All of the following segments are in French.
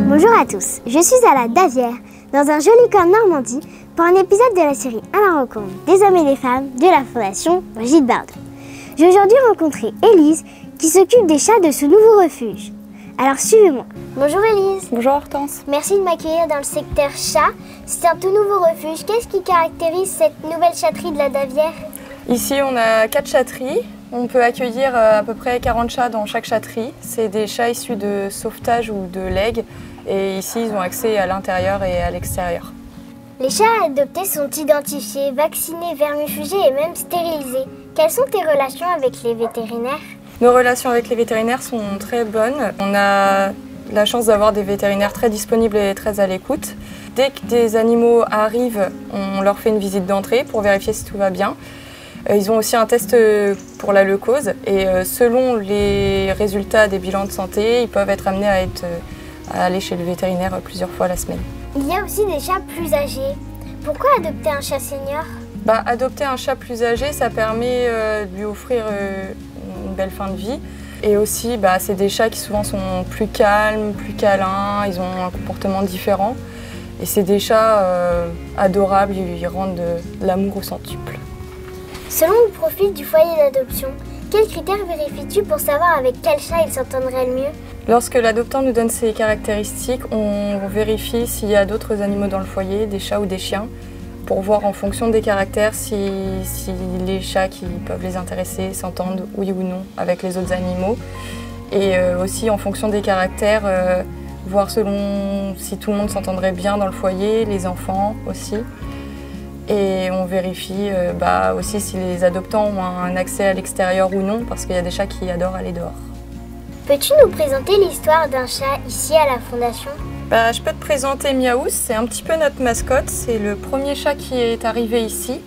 Bonjour à tous, je suis à la Davière, dans un joli coin de Normandie, pour un épisode de la série à la rencontre des hommes et des femmes de la Fondation Brigitte Bardot. J'ai aujourd'hui rencontré Élise, qui s'occupe des chats de ce nouveau refuge. Alors suivez-moi. Bonjour Élise. Bonjour Hortense. Merci de m'accueillir dans le secteur chat. C'est un tout nouveau refuge. Qu'est-ce qui caractérise cette nouvelle chatterie de la Davière? Ici on a 4 chatteries. On peut accueillir à peu près 40 chats dans chaque chatterie. C'est des chats issus de sauvetage ou de legs. Et ici ils ont accès à l'intérieur et à l'extérieur. Les chats adoptés sont identifiés, vaccinés, vermifugés et même stérilisés. Quelles sont tes relations avec les vétérinaires? Nos relations avec les vétérinaires sont très bonnes. On a la chance d'avoir des vétérinaires très disponibles et très à l'écoute. Dès que des animaux arrivent, on leur fait une visite d'entrée pour vérifier si tout va bien. Ils ont aussi un test pour la leucose et selon les résultats des bilans de santé, ils peuvent être amenés à aller chez le vétérinaire plusieurs fois la semaine. Il y a aussi des chats plus âgés. Pourquoi adopter un chat senior? Adopter un chat plus âgé, ça permet de lui offrir une belle fin de vie. Et aussi, c'est des chats qui souvent sont plus calmes, plus câlins, ils ont un comportement différent. Et c'est des chats adorables, ils rendent de l'amour au centuple. Selon le profil du foyer d'adoption, quels critères vérifies-tu pour savoir avec quel chat il s'entendrait le mieux? Lorsque l'adoptant nous donne ses caractéristiques, on vérifie s'il y a d'autres animaux dans le foyer, des chats ou des chiens, pour voir en fonction des caractères si les chats qui peuvent les intéresser s'entendent oui ou non avec les autres animaux. Et aussi en fonction des caractères, voir selon si tout le monde s'entendrait bien dans le foyer, les enfants aussi. Et on vérifie aussi si les adoptants ont un accès à l'extérieur ou non, parce qu'il y a des chats qui adorent aller dehors. Peux-tu nous présenter l'histoire d'un chat ici à la Fondation? Je peux te présenter Miaous, c'est un petit peu notre mascotte. C'est le premier chat qui est arrivé ici.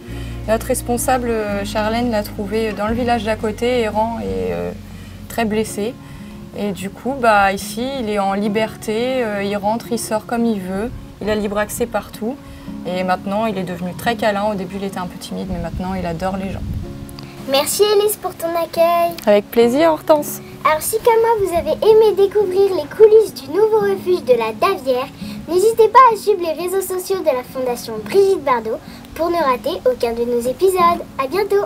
Notre responsable, Charlène, l'a trouvé dans le village d'à côté, errant et très blessé. Et du coup, ici, il est en liberté, il rentre, il sort comme il veut. Il a libre accès partout. Et maintenant, il est devenu très câlin. Au début, il était un peu timide, mais maintenant, il adore les gens. Merci Élise pour ton accueil. Avec plaisir, Hortense. Alors si comme moi, vous avez aimé découvrir les coulisses du nouveau refuge de la Davière, n'hésitez pas à suivre les réseaux sociaux de la Fondation Brigitte Bardot pour ne rater aucun de nos épisodes. À bientôt.